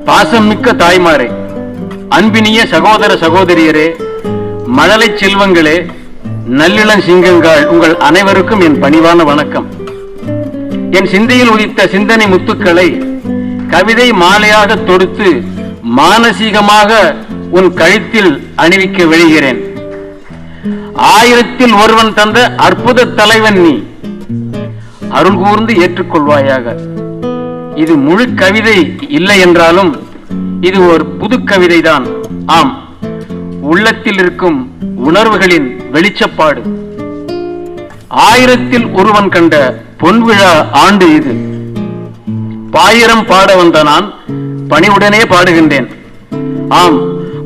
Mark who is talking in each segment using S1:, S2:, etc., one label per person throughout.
S1: பாசம் மிக்க தாய்மாரே, அன்பினிய சகோதர சகோதரியரே, மழலை செல்வங்களே, நல்லிளம் சிங்கங்கள், உங்கள் அனைவருக்கும் என் பணிவான வணக்கம். என் சிந்தையில் உதித்த சிந்தனை முத்துக்களை கவிதை மாலையாக தொடுத்து மானசீகமாக உன் கழுத்தில் அணிவிக்க விழுகிறேன். 1000ல் ஒருவன் தந்த அற்புத தலைவன் நீ, அருள் கூர்ந்து ஏற்றுக்கொள்வாயாக. இது முழு கவிதை இல்லை என்றாலும் இது ஒரு புது கவிதைதான். ஆம், உள்ளத்தில் இருக்கும் உணர்வுகளின் வெளிச்சப்பாடு. 1000ல் ஒருவன் கண்ட பொன்விழா ஆண்டு இது. பாயிரம் பாட வந்த நான் பணிவுடனே பாடுகின்றேன். ஆம்,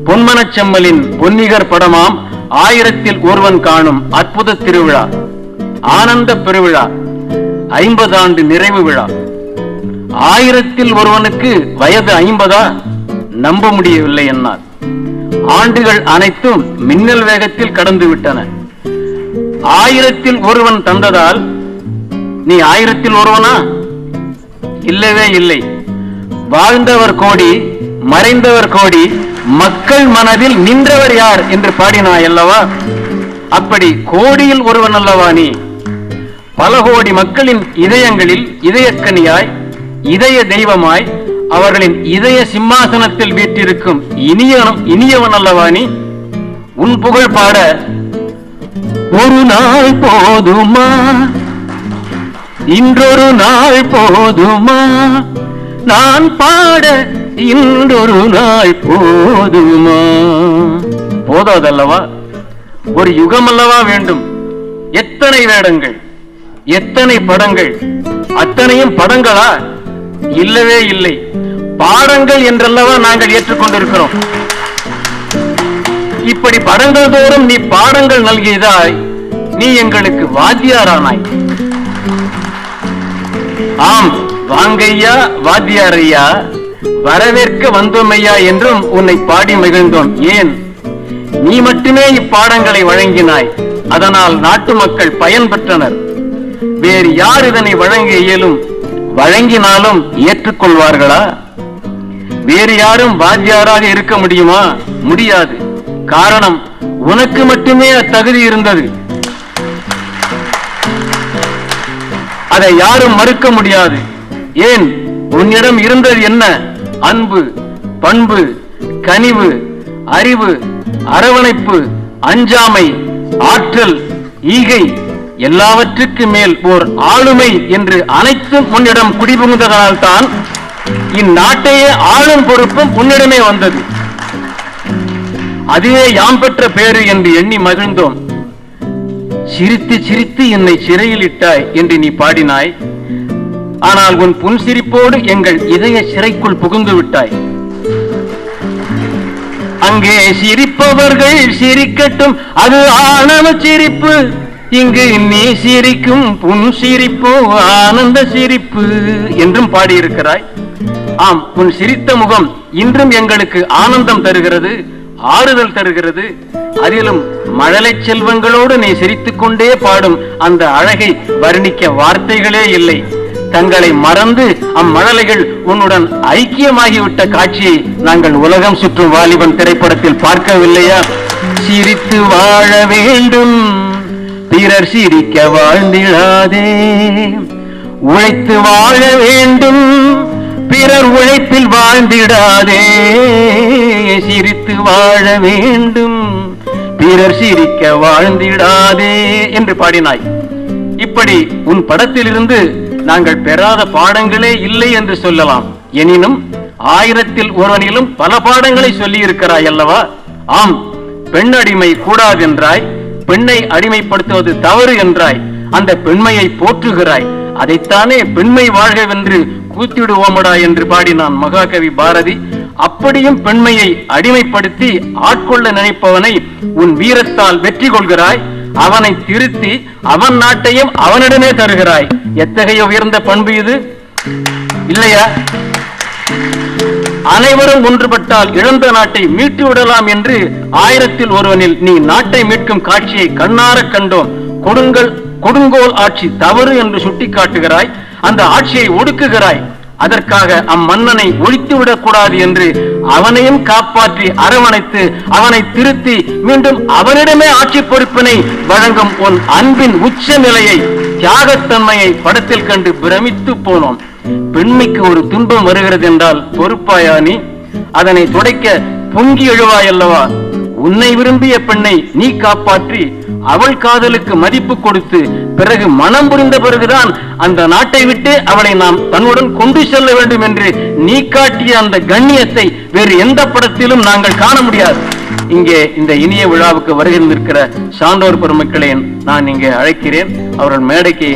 S1: பொன்மனச்செம்மலின் பொன்னிகர் படமாம் 1000ல் ஒருவன் காணும் அற்புத திருவிழா, ஆனந்த பெருவிழா, 50 ஆண்டு நிறைவு விழா. 1000ல் ஒருவனுக்கு வயது 50? நம்ப முடியவில்லை என்னால். ஆண்டுகள் அனைத்தும் மின்னல் வேகத்தில் கடந்து விட்டன. 1000ல் ஒருவன் தந்ததால் நீ 1000ல் ஒருவனா? இல்லவே இல்லை. வாழ்ந்தவர் கோடி, மறைந்தவர் கோடி, மக்கள் மனதில் நின்றவர் யார் என்று பாடினாய் அல்லவா? அப்படி கோடியில் ஒருவன் அல்லவா நீ? பல கோடி மக்களின் இதயங்களில் இதயக்கனியாய், இதய தெய்வமாய், அவர்களின் இதய சிம்மாசனத்தில் வீற்றிருக்கும் இனியவன் அல்லவா நீ? உன் புகழ் பாட ஒரு நாள் போதுமா, இன்றொரு நாள் போதுமா, நான் பாட இன்றொரு நாள் போதுமா? போதாதல்லவா? ஒரு யுகம் அல்லவா வேண்டும்? எத்தனை வேடங்கள், எத்தனை படங்கள், அத்தனையும் படங்களா? இல்லவே இல்லை, பாடங்கள் என்றல்லவா நாங்கள் ஏற்றுக்கொண்டிருக்கிறோம். இப்படி படங்கள் தோறும் நீ பாடங்கள் நல்கியதாய் நீ எங்களுக்கு வாத்தியாரானாய். ஆம், வாங்கையா வாத்தியார் ஐயா, வரவேற்க வந்தோம் ஐயா என்றும் உன்னை பாடி மகிழ்ந்தோம். ஏன்? நீ மட்டுமே இப்பாடங்களை வழங்கினாய். அதனால் நாட்டு மக்கள் பயன் பெற்றனர். வேறு யார் இதனை வழங்க இயலும்? வழங்கினாலும் ஏற்றுக்கொள்வார்களா? வேறு யாரும் வாத்தியாராக இருக்க முடியுமா? முடியாது. காரணம், உனக்கு மட்டுமே அத்தகுதி இருந்தது. அதை யாரும் மறுக்க முடியாது. ஏன்? உன்னிடம் இருந்தது என்ன? அன்பு, பண்பு, கனிவு, அறிவு, அரவணைப்பு, அஞ்சாமை, ஆற்றல், ஈகை, எல்லாவற்றுக்கு மேல் ஓர் ஆளுமை என்று அனைத்தும் உன்னிடம் குடிபுகுந்ததால் தான் இந்நாட்டையே ஆளும் பொறுப்பும் உன்னிடமே வந்தது. அதுவே யாம் பெற்ற பேரு என்று எண்ணி மகிழ்ந்தோம். சிரித்து சிரித்து என்னை சிறையில் இட்டாய் என்று நீ பாடினாய். ஆனால் உன் புன்சிரிப்போடு எங்கள் இதய சிறைக்குள் புகுந்து விட்டாய். அங்கே சிரிப்பவர்கள் சிரிக்கட்டும், அது ஆணவ சிரிப்பு. இங்கு நீ சிரிக்கும் புன் சிரிப்போ ஆனந்த சிரிப்பு என்றும் பாடியிருக்கிறாய். ஆம், உன் சிரித்த முகம் இன்றும் எங்களுக்கு ஆனந்தம் தருகிறது, ஆறுதல் தருகிறது. அதிலும் மழலை செல்வங்களோடு நீ சிரித்துக் கொண்டே பாடும் அந்த அழகை வர்ணிக்க வார்த்தைகளே இல்லை. தங்களை மறந்து அம்மழலைகள் உன்னுடன் ஐக்கியமாகிவிட்ட காட்சியை நாங்கள் உலகம் சுற்றும் வாலிபன் திரைப்படத்தில் பார்க்கவில்லையா? சிரித்து வாழ வேண்டும், பிறர் சிரிக்க வாழ்ந்திடாதே. உழைத்து வாழ வேண்டும், பிறர் உழைப்பில் வாழ்ந்திடாதே. சிரித்து வாழ வேண்டும், பிறர் சிரிக்க வாழ்ந்திடாதே என்று பாடினாய். இப்படி உன் படத்திலிருந்து நாங்கள் பெறாத பாடங்களே இல்லை என்று சொல்லலாம். எனினும் 1000ல் ஒருவனிலும் பல பாடங்களை சொல்லி இருக்கிறாய் அல்லவா? ஆம், பெண் அடிமை கூடாதென்றாய், பெண்ணை அடிமைப்படுத்துவது தவறு என்றாய். அந்த பெண்மையை போற்றுகிறாய். அதைத்தானே பெண்மை வாழ்கவென்று கூத்திடுவோமடா என்று பாடினான் மகாகவி பாரதி. அப்படியும் பெண்மையை அடிமைப்படுத்தி ஆட்கொள்ள நினைப்பவனை உன் வீரத்தால் வெற்றி கொள்கிறாய். அவனை திருத்தி அவன் நாட்டையும் அவனிடமே தருகிறாய். எத்தகைய உயர்ந்த பண்பு இது இல்லையா? அனைவரும் ஒன்றுபட்டால் இழந்த நாட்டை மீட்டு விடலாம் என்று 1000ல் ஒருவனில் நீ நாட்டை மீட்கும் காட்சியை கண்ணார கண்டோம். கொடுங்கோல் ஆட்சி தவறு என்று சுட்டிக்காட்டுகிறாய். அந்த ஆட்சியை ஒடுக்குகிறாய். அதற்காக அம்மன்னனை ஒழித்து விடக்கூடாது என்று அவனையும் காப்பாற்றி அரவணைத்து அவனை திருத்தி மீண்டும் அவனிடமே ஆட்சி பொறுப்பினை வழங்கும் உன் அன்பின் உச்ச நிலையை, தியாகத்தன்மையை படத்தில் கண்டு பிரமித்து போனோம். பெண்மைக்கு ஒரு துன்பம் வருகிறது என்றால் பொறுப்பாயா நீ? அதனை துடைக்க பொங்கி எழுவாய் அல்லவா? உன்னை விரும்பிய பெண்ணை நீ காப்பாற்றி அவள் காதலுக்கு மதிப்பு கொடுத்து பிறகு மனம் புரிந்த பிறகுதான் அந்த நாட்டை விட்டு அவளை நாம் தன்னுடன் கொண்டு செல்ல வேண்டும் என்று நீ காட்டிய அந்த கண்ணியத்தை வேறு எந்த படத்திலும் நாங்கள் காண முடியாது. இங்கே இந்த இனிய விழாவுக்கு வருகின்றிருக்கிற சான்றோர் பெருமக்களை நான் இங்கே அழைக்கிறேன். அவர்கள் மேடைக்கு